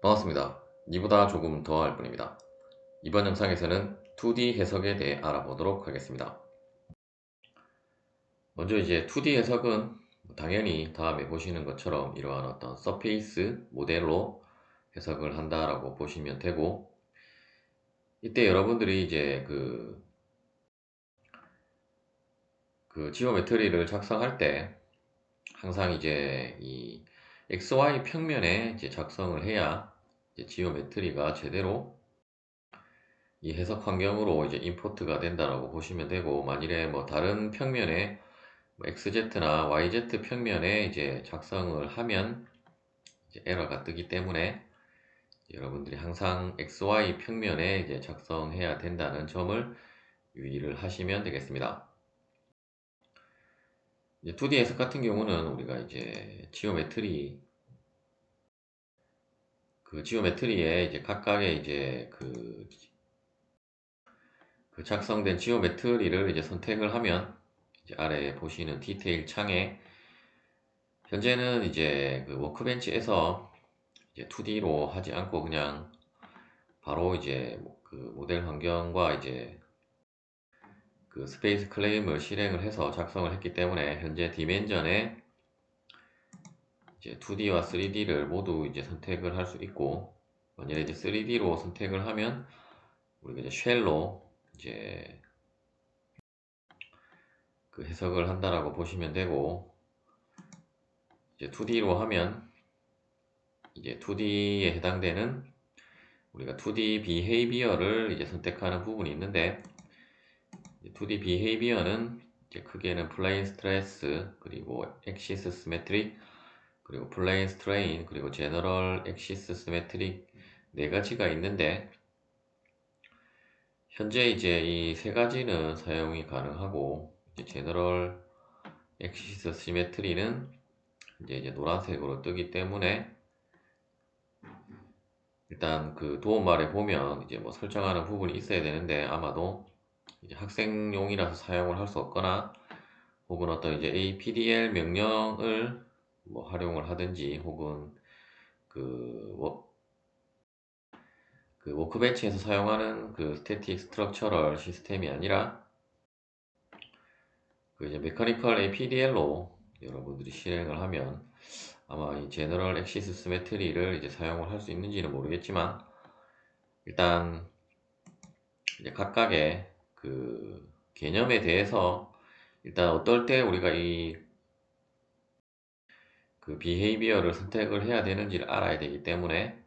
반갑습니다. 니보다 조금 더 할 뿐입니다. 이번 영상에서는 2D 해석에 대해 알아보도록 하겠습니다. 먼저 이제 2D 해석은 당연히 다음에 보시는 것처럼 이러한 어떤 서페이스 모델로 해석을 한다라고 보시면 되고, 이때 여러분들이 이제 그 지오메트리를 작성할 때 항상 이제 이 XY 평면에 이제 작성을 해야 이제 지오메트리가 제대로 이 해석 환경으로 이제 임포트가 된다라고 보시면 되고, 만일에 뭐 다른 평면에 뭐 XZ나 YZ 평면에 이제 작성을 하면 이제 에러가 뜨기 때문에 여러분들이 항상 XY 평면에 이제 작성해야 된다는 점을 유의를 하시면 되겠습니다. 이제 2D 해석 같은 경우는 우리가 이제 지오메트리에 이제 각각의 이제 그 작성된 지오메트리를 이제 선택을 하면 이제 아래 보시는 디테일 창에 현재는 이제 그 워크벤치에서 이제 2D로 하지 않고 그냥 바로 이제 그 모델 환경과 이제 그 스페이스 클레임을 실행을 해서 작성을 했기 때문에 현재 디멘전에 이제 2D와 3D를 모두 이제 선택을 할 수 있고, 만약에 이제 3D로 선택을 하면 우리가 이제 쉘로 이제 그 해석을 한다라고 보시면 되고, 이제 2D로 하면 이제 2D에 해당되는 우리가 2D 비헤이비어를 이제 선택하는 부분이 있는데, 2D 비헤이비어는 이제 크게는 플레인 스트레스, 그리고 엑시스 시메트릭, 그리고 플레인 스트레인, 그리고 제너럴 엑시스 시메트릭 네 가지가 있는데, 현재 이제 이 세 가지는 사용이 가능하고, 이제 제너럴 엑시스 시메트리는 이제 노란색으로 뜨기 때문에 일단 그 도움말에 보면 이제 뭐 설정하는 부분이 있어야 되는데, 아마도 이제 학생용이라서 사용을 할 수 없거나, 혹은 어떤 이제 APDL 명령을 뭐 활용을 하든지, 혹은 그, 워, 그 워크벤치에서 사용하는 그 스태틱 스트럭처럴 시스템이 아니라 그 이제 메커니컬 APDL로 여러분들이 실행을 하면 아마 이 제너럴 엑시스 시메트리를 이제 사용을 할 수 있는지는 모르겠지만, 일단 이제 각각의 그 개념에 대해서 일단 어떨 때 우리가 이 그 비헤이비어를 선택을 해야 되는지를 알아야 되기 때문에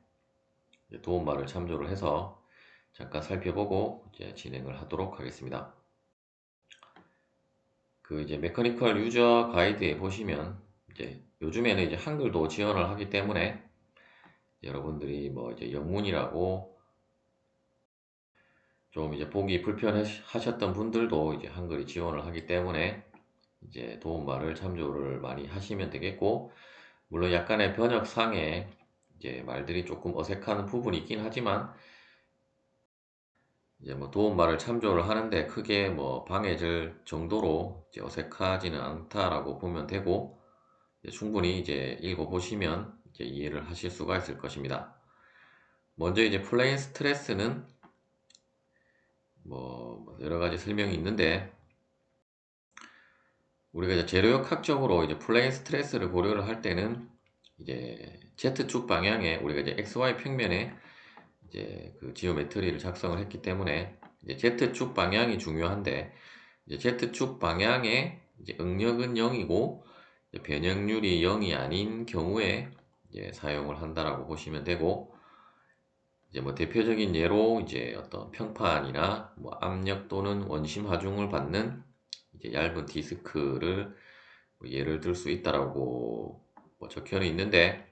도움말을 참조를 해서 잠깐 살펴보고 이제 진행을 하도록 하겠습니다. 그 이제 메커니컬 유저 가이드에 보시면 이제 요즘에는 이제 한글도 지원을 하기 때문에 여러분들이 뭐 이제 영문이라고 좀 이제 보기 불편하셨던 분들도 이제 한글이 지원을 하기 때문에 이제 도움말을 참조를 많이 하시면 되겠고, 물론 약간의 번역상에 이제 말들이 조금 어색한 부분이 있긴 하지만 이제 뭐 도움말을 참조를 하는데 크게 뭐 방해될 정도로 이제 어색하지는 않다라고 보면 되고, 이제 충분히 이제 읽어보시면 이제 이해를 하실 수가 있을 것입니다. 먼저 이제 플레인 스트레스는 뭐 여러 가지 설명이 있는데, 우리가 이제 재료역학적으로 이제 플레인 스트레스를 고려를 할 때는 이제 Z축 방향에 우리가 이제 XY 평면에 이제 그 지오메트리를 작성을 했기 때문에 이제 Z축 방향이 중요한데, 이제 Z축 방향의 이제 응력은 0이고 변형률이 0이 아닌 경우에 이제 사용을 한다라고 보시면 되고, 이제 뭐 대표적인 예로 이제 어떤 평판이나 뭐 압력 또는 원심 하중을 받는 이제 얇은 디스크를 뭐 예를 들 수 있다라고 뭐 적혀는 있는데,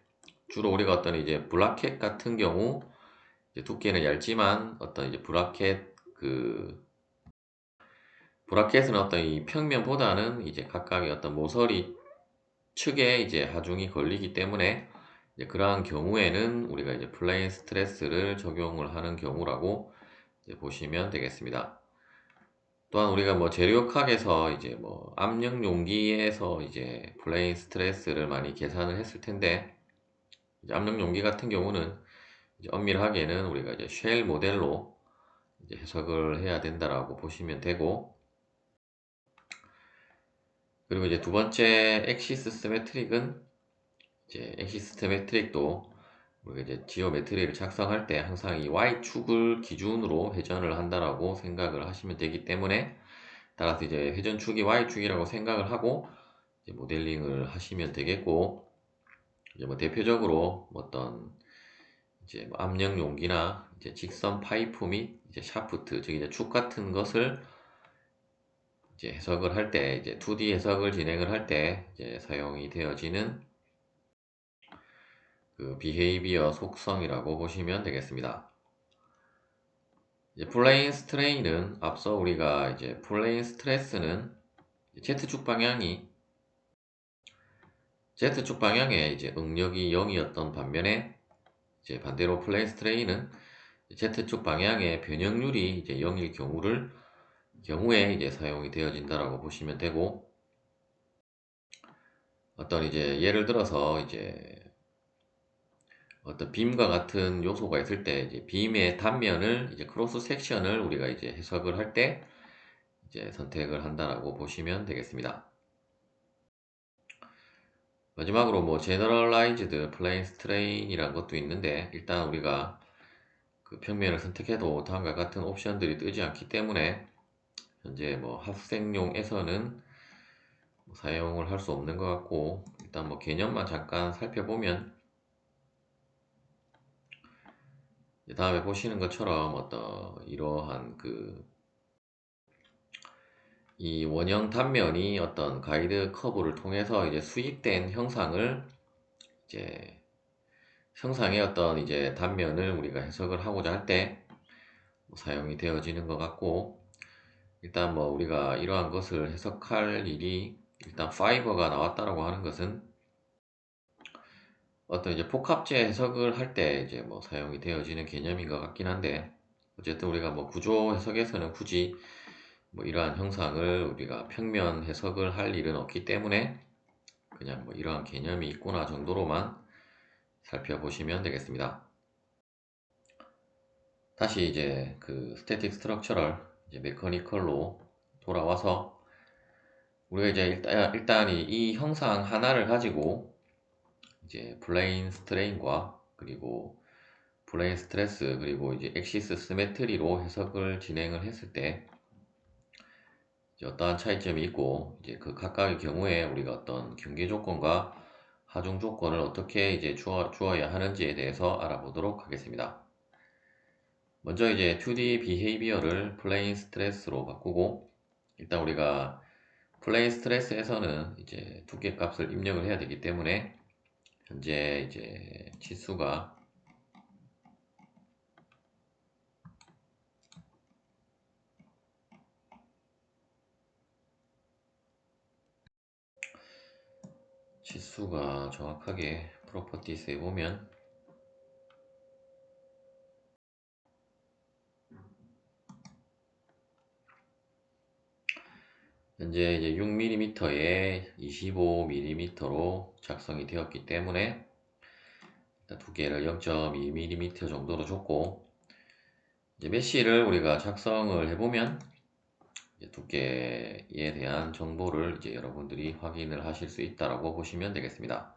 주로 우리가 어떤 이제 브라켓 같은 경우 이제 두께는 얇지만 어떤 이제 브라켓은 어떤 이 평면보다는 이제 각각의 어떤 모서리 측에 이제 하중이 걸리기 때문에 이제 그러한 경우에는 우리가 이제 플레인 스트레스를 적용을 하는 경우라고 이제 보시면 되겠습니다. 또한 우리가 뭐 재료역학에서 이제 뭐 압력 용기에서 이제 플레인 스트레스를 많이 계산을 했을 텐데, 이제 압력 용기 같은 경우는 이제 엄밀하게는 우리가 이제 쉘 모델로 이제 해석을 해야 된다라고 보시면 되고, 그리고 이제 두 번째 엑시스 시메트릭은 이제 엑시스 시메트릭도 우리가 이제 지오메트리를 작성할 때 항상 이 Y축을 기준으로 회전을 한다라고 생각을 하시면 되기 때문에, 따라서 이제 회전축이 Y축이라고 생각을 하고 이제 모델링을 하시면 되겠고, 이제 뭐 대표적으로 뭐 어떤 이제 뭐 압력 용기나 이제 직선 파이프 및 이제 샤프트, 즉 이제 축 같은 것을 이제 해석을 할 때, 이제 2D 해석을 진행을 할 때 이제 사용이 되어지는 그 비헤이비어 속성이라고 보시면 되겠습니다. 이제 플레인 스트레인은 앞서 우리가 이제 플레인 스트레스는 Z축 방향이 Z축 방향에 이제 응력이 0이었던 반면에, 이제 반대로 플레인 스트레인은 Z축 방향의 변형률이 이제 0일 경우에 이제 사용이 되어진다라고 보시면 되고, 어떤 이제 예를 들어서 이제 어떤 빔과 같은 요소가 있을 때 이제 빔의 단면을 이제 크로스 섹션을 우리가 이제 해석을 할 때 이제 선택을 한다라고 보시면 되겠습니다. 마지막으로 뭐 제너럴라이즈드 플레인 스트레인이라는 것도 있는데, 일단 우리가 그 평면을 선택해도 다음과 같은 옵션들이 뜨지 않기 때문에 현재 뭐 학생용에서는 뭐 사용을 할 수 없는 것 같고, 일단 뭐 개념만 잠깐 살펴보면, 다음에 보시는 것처럼 어떤 이러한 이 원형 단면이 어떤 가이드 커브를 통해서 이제 수입된 이제 형상의 어떤 이제 단면을 우리가 해석을 하고자 할 때 사용이 되어지는 것 같고, 일단 뭐 우리가 이러한 것을 해석할 일이, 일단 파이버가 나왔다라고 하는 것은 어떤 이제 복합재 해석을 할 때 이제 뭐 사용이 되어지는 개념인 것 같긴 한데, 어쨌든 우리가 뭐 구조 해석에서는 굳이 뭐 이러한 형상을 우리가 평면 해석을 할 일은 없기 때문에 그냥 뭐 이러한 개념이 있구나 정도로만 살펴보시면 되겠습니다. 다시 이제 그 스태틱 스트럭처럴 이제 메커니컬로 돌아와서, 우리가 이제 일단 이 형상 하나를 가지고 이제 플레인 스트레인과 그리고 플레인 스트레스 그리고 이제 엑시스 시메트리로 해석을 진행을 했을 때 이제 어떠한 차이점이 있고, 이제 그 각각의 경우에 우리가 어떤 경계 조건과 하중 조건을 어떻게 이제 주어야 하는지에 대해서 알아보도록 하겠습니다. 먼저 이제 2D 비헤이비어를 플레인 스트레스로 바꾸고, 일단 우리가 플레인 스트레스에서는 이제 두께 값을 입력을 해야 되기 때문에 현재 이제 치수가 정확하게 프로퍼티스에 보면 현재 이제 6mm에 25mm로 작성이 되었기 때문에 일단 두께를 0.2mm 정도로 줬고, 이제 메쉬를 우리가 작성을 해보면 이제 두께에 대한 정보를 이제 여러분들이 확인을 하실 수 있다라고 보시면 되겠습니다.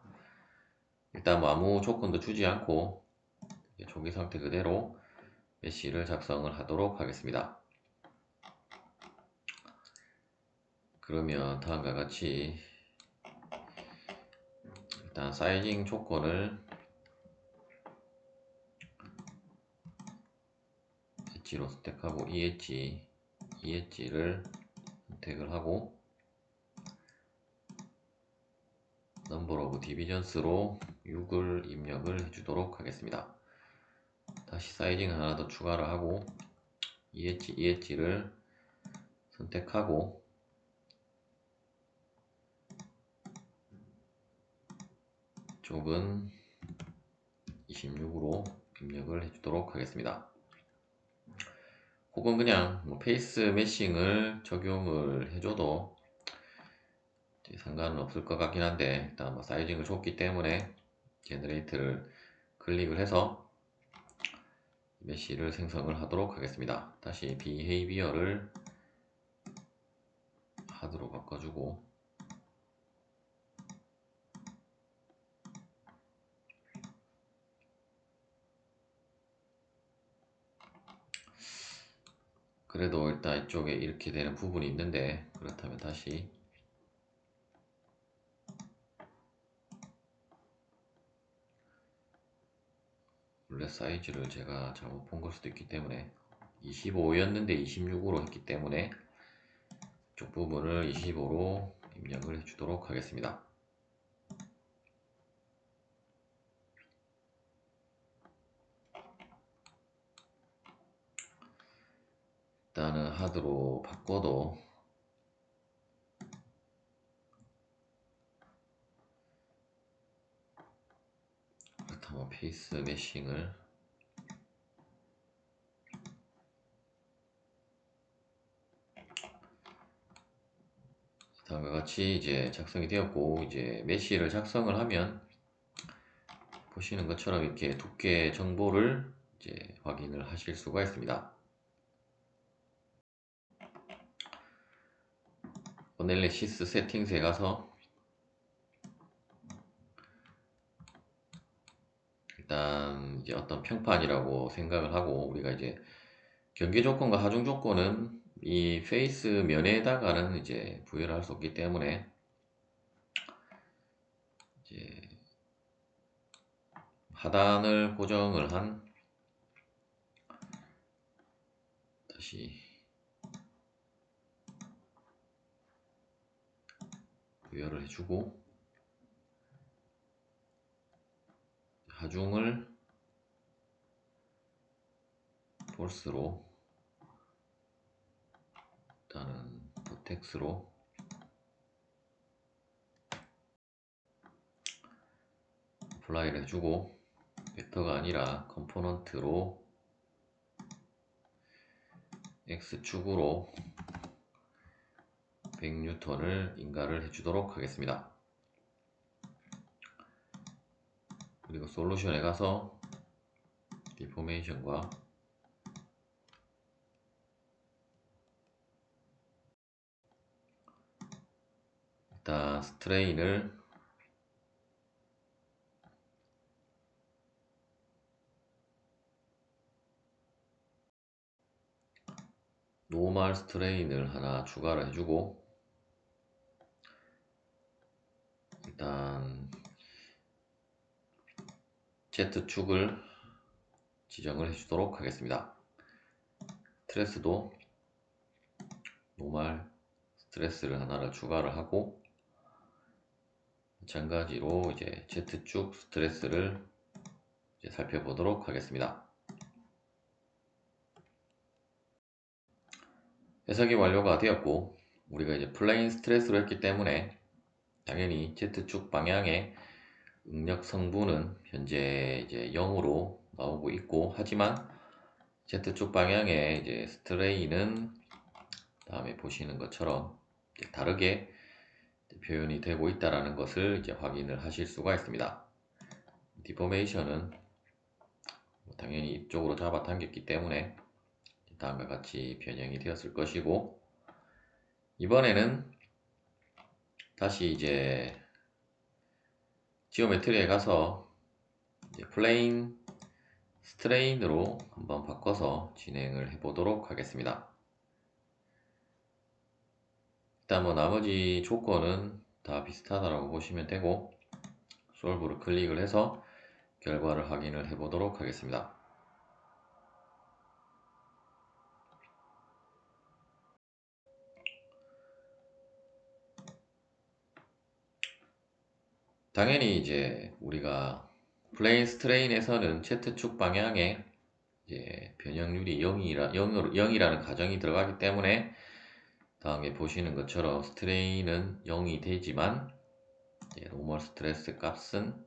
일단 뭐 아무 조건도 주지 않고 초기 상태 그대로 메쉬를 작성을 하도록 하겠습니다. 그러면 다음과 같이 일단 사이징 조건을 엣지로 선택하고 이 엣지를 선택을 하고 넘버 오브 디비전스로 6을 입력을 해주도록 하겠습니다. 다시 사이징 하나 더 추가를 하고 이 엣지를 선택하고 쪽은 26으로 입력을 해주도록 하겠습니다. 혹은 그냥 뭐 페이스 매싱을 적용을 해줘도 상관은 없을 것 같긴 한데, 일단 뭐 사이징을 줬기 때문에 제너레이트를 클릭을 해서 메쉬를 생성을 하도록 하겠습니다. 다시 behavior를 하드로 바꿔주고, 그래도 일단 이쪽에 이렇게 되는 부분이 있는데, 그렇다면 다시 원래 사이즈를 제가 잘못 본 걸 수도 있기 때문에 25였는데 26으로 했기 때문에 이쪽 부분을 25로 입력을 해주도록 하겠습니다. 일단은 하드로 바꿔도 그렇다면 페이스 메싱을 다음과 같이 이제 작성이 되었고, 이제 메쉬를 작성을 하면 보시는 것처럼 이렇게 두께 정보를 이제 확인을 하실 수가 있습니다. 어넬리시스 세팅스에 가서 일단 이제 어떤 평판이라고 생각을 하고, 우리가 이제 경계 조건과 하중 조건은 이 페이스 면에다가는 이제 부여를 할 수 없기 때문에 이제 하단을 고정을 한, 다시 부여를 해주고, 하중을 폴스로, 일단은 버텍스로 어플라이를 해주고, 벡터가 아니라 컴포넌트로 X축으로 100N을 인가를 해주도록 하겠습니다. 그리고 솔루션에 가서 디포메이션과 일단 스트레인을 노멀 스트레인을 하나 추가를 해주고, 일단 Z축을 지정을 해주도록 하겠습니다. 스트레스도 노멀 스트레스를 하나를 추가를 하고, 마찬가지로 이제 Z축 스트레스를 이제 살펴보도록 하겠습니다. 해석이 완료가 되었고, 우리가 이제 플레인 스트레스로 했기 때문에 당연히 Z축 방향의 응력 성분은 현재 이제 0으로 나오고 있고, 하지만 Z축 방향의 이제 스트레인은 다음에 보시는 것처럼 다르게 표현이 되고 있다는 것을 이제 확인을 하실 수가 있습니다. 디포메이션은 당연히 이쪽으로 잡아당겼기 때문에 다음과 같이 변형이 되었을 것이고, 이번에는 다시 이제 지오메트리에 가서 이제 플레인 스트레인으로 한번 바꿔서 진행을 해 보도록 하겠습니다. 일단 뭐 나머지 조건은 다 비슷하다고 보시면 되고, 솔브를 클릭을 해서 결과를 확인을 해 보도록 하겠습니다. 당연히 이제 우리가 플레인 스트레인에서는 Z축 방향에 이제 변형률이 0이라는 가정이 들어가기 때문에 다음에 보시는 것처럼 스트레인은 0이 되지만 노멀 스트레스 값은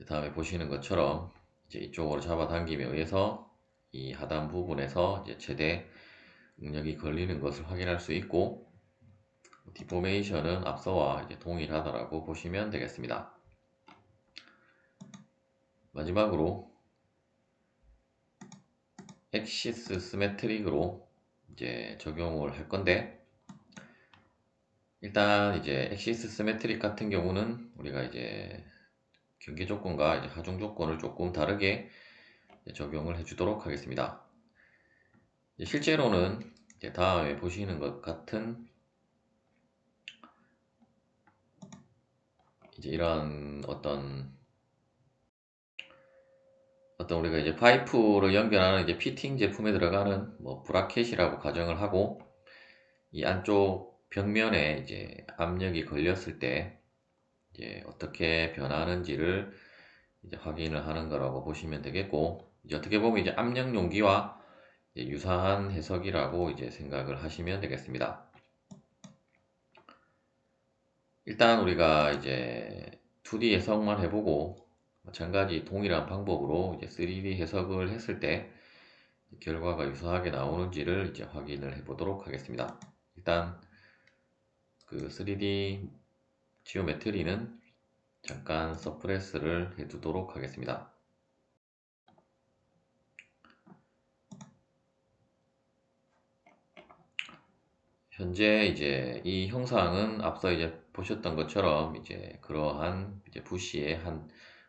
다음에 보시는 것처럼 이제 이쪽으로 잡아당김에 의해서 이 하단 부분에서 이제 최대 응력이 걸리는 것을 확인할 수 있고, 디포메이션은 앞서와 이제 동일하다라고 보시면 되겠습니다. 마지막으로 엑시스 시메트릭으로 이제 적용을 할 건데, 일단 이제 엑시스 시메트릭 같은 경우는 우리가 이제 경계 조건과 이제 하중 조건을 조금 다르게 적용을 해 주도록 하겠습니다. 실제로는 이제 다음에 보시는 것 같은 이제 이런 어떤 우리가 이제 파이프를 연결하는 이제 피팅 제품에 들어가는 뭐 브라켓이라고 가정을 하고, 이 안쪽 벽면에 이제 압력이 걸렸을 때 이제 어떻게 변하는지를 이제 확인을 하는 거라고 보시면 되겠고, 이제 어떻게 보면 이제 압력 용기와 이제 유사한 해석이라고 이제 생각을 하시면 되겠습니다. 일단 우리가 이제 2D 해석만 해보고 마찬가지 동일한 방법으로 이제 3D 해석을 했을 때 결과가 유사하게 나오는지를 이제 확인을 해보도록 하겠습니다. 일단 그 3D 지오메트리는 잠깐 서프레스를 해두도록 하겠습니다. 현재 이제 이 형상은 앞서 이제 보셨던 것처럼 이제 그러한 이제 부시의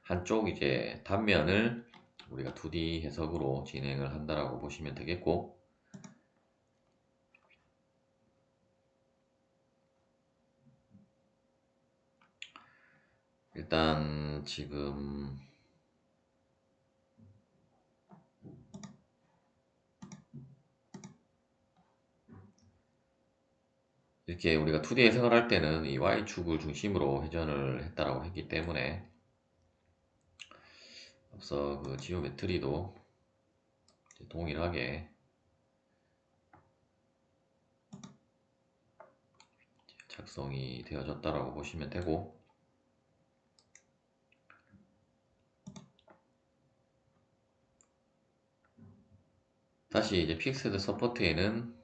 한쪽 이제 단면을 우리가 2D 해석으로 진행을 한다라고 보시면 되겠고, 일단 지금 이렇게 우리가 2D 해석을 할 때는 이 Y축을 중심으로 회전을 했다라고 했기 때문에 앞서 그 지오메트리도 동일하게 작성이 되어졌다라고 보시면 되고, 다시 이제 픽스드 서포트에는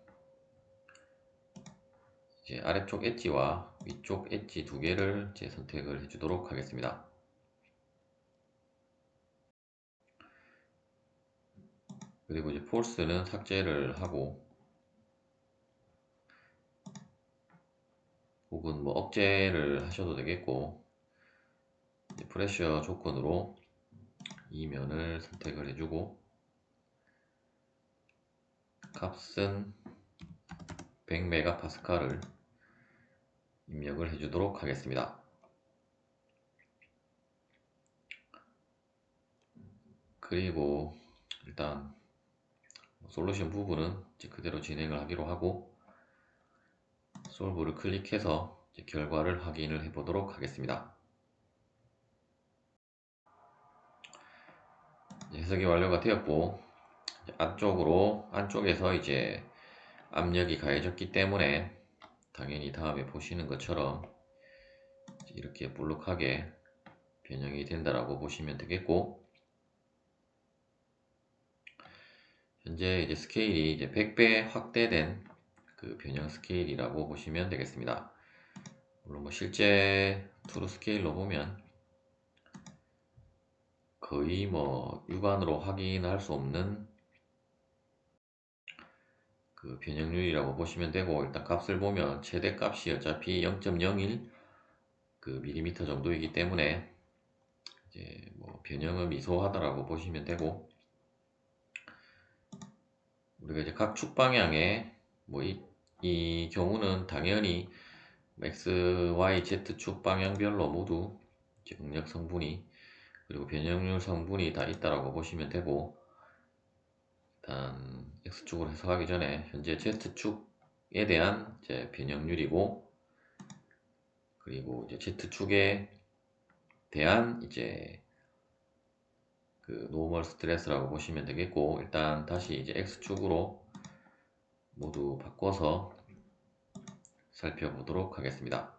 이제 아래쪽 엣지와 위쪽 엣지 두 개를 이제 선택을 해주도록 하겠습니다. 그리고 이제 폴스는 삭제를 하고, 혹은 뭐 억제를 하셔도 되겠고, 프레셔 조건으로 이 면을 선택을 해주고, 값은 100MPa를 입력을 해주도록 하겠습니다. 그리고 일단 솔루션 부분은 이제 그대로 진행을 하기로 하고, 솔브를 클릭해서 이제 결과를 확인을 해 보도록 하겠습니다. 해석이 완료가 되었고, 안쪽에서 이제 압력이 가해졌기 때문에 당연히 다음에 보시는 것처럼 이렇게 볼록하게 변형이 된다라고 보시면 되겠고, 현재 이제 스케일이 이제 100배 확대된 그 변형 스케일이라고 보시면 되겠습니다. 물론 뭐 실제 투루 스케일로 보면 거의 뭐 육안으로 확인할 수 없는 그 변형률이라고 보시면 되고, 일단 값을 보면 최대 값이 어차피 0.01 그 밀리미터 정도이기 때문에 이제 뭐 변형은 미소하다라고 보시면 되고, 우리가 이제 각 축 방향에 뭐 이 경우는 당연히 X, Y, Z 축 방향별로 모두 이제 응력 성분이 그리고 변형률 성분이 다 있다라고 보시면 되고, 일단 X축으로 해석하기 전에 현재 Z축에 대한 이제 변형률이고, 그리고 이제 Z축에 대한 이제 그 노멀 스트레스라고 보시면 되겠고, 일단 다시 이제 X축으로 모두 바꿔서 살펴보도록 하겠습니다.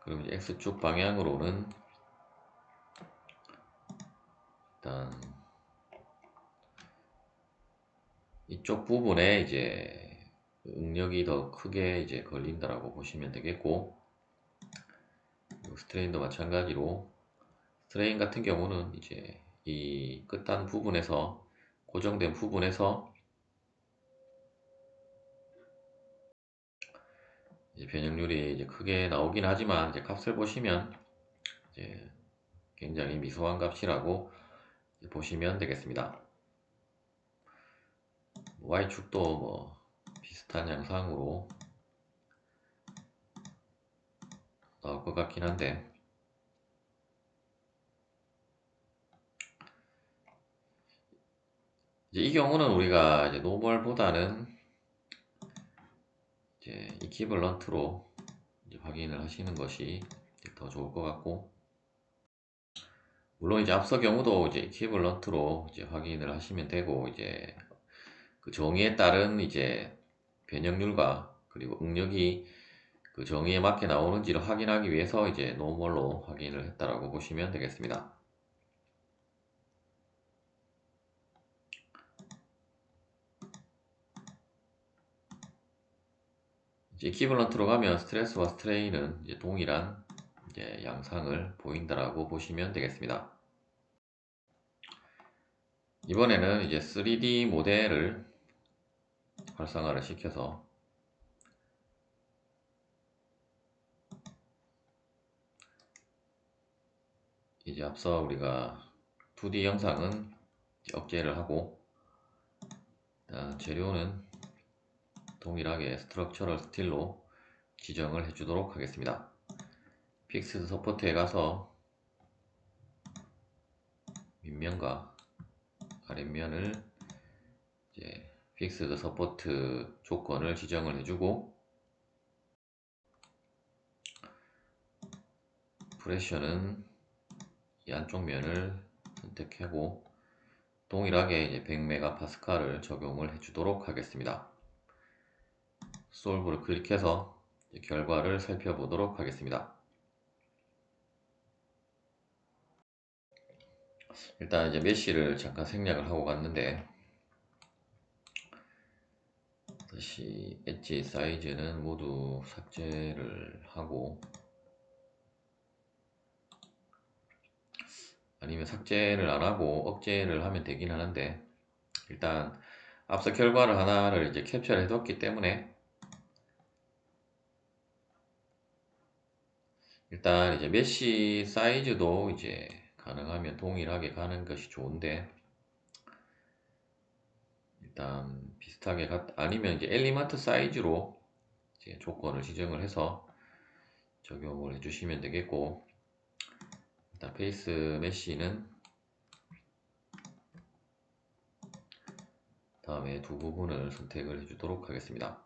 그럼 이제 X축 방향으로는 일단 이쪽 부분에 이제 응력이 더 크게 이제 걸린다라고 보시면 되겠고, 스트레인도 마찬가지로 스트레인 같은 경우는 이제 이 끝단 부분에서 고정된 부분에서 이제 변형률이 이제 크게 나오긴 하지만 이제 값을 보시면 이제 굉장히 미소한 값이라고 보시면 되겠습니다. Y축도 뭐 비슷한 양상으로 나올 것 같긴 한데 이제 이 경우는 우리가 이제 노멀보다는 이제 이퀴벌런트로 이제 확인을 하시는 것이 더 좋을 것 같고, 물론 이제 앞서 경우도 이제 이퀴벌런트로 이제 확인을 하시면 되고, 이제 그 정의에 따른 이제 변형률과 그리고 응력이 그 정의에 맞게 나오는지를 확인하기 위해서 이제 노멀로 확인을 했다라고 보시면 되겠습니다. 이제 이퀴벌런트로 가면 스트레스와 스트레인은 이제 동일한 이제 양상을 보인다라고 보시면 되겠습니다. 이번에는 이제 3D 모델을 활성화를 시켜서 이제 앞서 우리가 2D 영상은 억제를 하고 재료는 동일하게 스트럭처럴 스틸로 지정을 해주도록 하겠습니다. 픽스드 서포트에 가서 윗면과 아랫면을 이제 픽스드 서포트 조건을 지정을 해주고, 프레셔는 이 안쪽 면을 선택하고 동일하게 이제 100MPa를 적용을 해주도록 하겠습니다. 솔브를 클릭해서 결과를 살펴보도록 하겠습니다. 일단 이제 메쉬를 잠깐 생략을 하고 갔는데, 다시 엣지 사이즈는 모두 삭제를 하고, 아니면 삭제를 안 하고 억제를 하면 되긴 하는데, 일단 앞서 결과를 하나를 이제 캡처를 해뒀기 때문에 일단 이제 메쉬 사이즈도 이제 가능하면 동일하게 가는 것이 좋은데, 일단 비슷하게 아니면 이제 엘리먼트 사이즈로 이제 조건을 지정을 해서 적용을 해주시면 되겠고, 일단 페이스 메쉬는 다음에 두 부분을 선택을 해주도록 하겠습니다.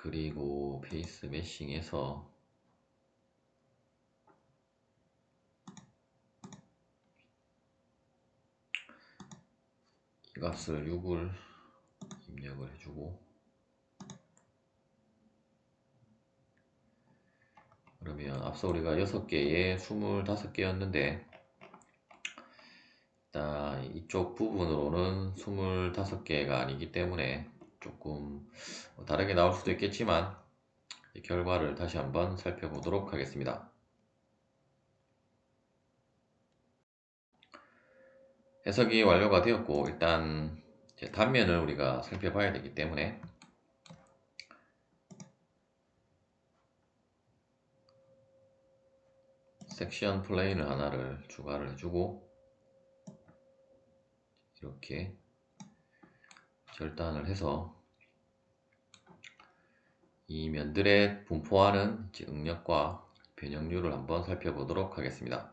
그리고 페이스 메싱에서 이 값을 6을 입력을 해주고, 그러면 앞서 우리가 6개에 25개였는데 일단 이쪽 부분으로는 25개가 아니기 때문에 조금 다르게 나올 수도 있겠지만 결과를 다시 한번 살펴보도록 하겠습니다. 해석이 완료가 되었고, 일단 단면을 우리가 살펴봐야 되기 때문에 섹션 플레인을 하나를 추가를 해주고 이렇게 절단을 해서 이 면들에 분포하는 응력과 변형률을 한번 살펴보도록 하겠습니다.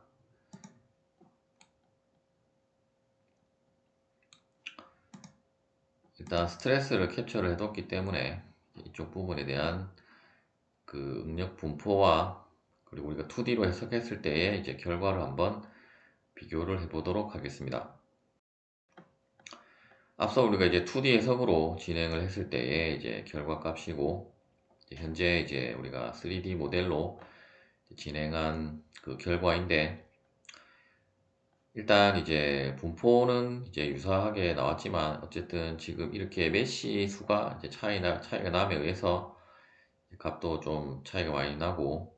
일단 스트레스를 캡처를 해뒀기 때문에 이쪽 부분에 대한 그 응력 분포와 그리고 우리가 2D로 해석했을 때의 이제 결과를 한번 비교를 해보도록 하겠습니다. 앞서 우리가 이제 2D 해석으로 진행을 했을 때의 이제 결과 값이고, 현재 이제 우리가 3D 모델로 진행한 그 결과인데, 일단 이제 분포는 이제 유사하게 나왔지만 어쨌든 지금 이렇게 메시 수가 이제 차이가 남에 의해서 값도 좀 차이가 많이 나고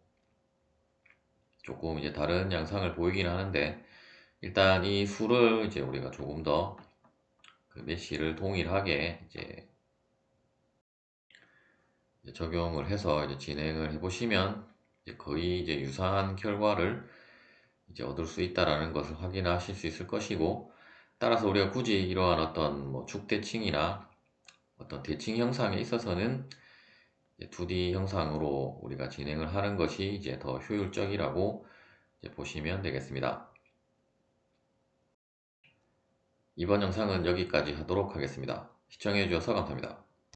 조금 이제 다른 양상을 보이긴 하는데, 일단 이 수를 이제 우리가 조금 더 그 메시를 동일하게 이제 적용을 해서 이제 진행을 해 보시면 이제 거의 이제 유사한 결과를 이제 얻을 수 있다라는 것을 확인하실 수 있을 것이고, 따라서 우리가 굳이 이러한 어떤 뭐 축대칭이나 어떤 대칭 형상에 있어서는 이제 2D 형상으로 우리가 진행을 하는 것이 이제 더 효율적이라고 이제 보시면 되겠습니다. 이번 영상은 여기까지 하도록 하겠습니다. 시청해 주셔서 감사합니다.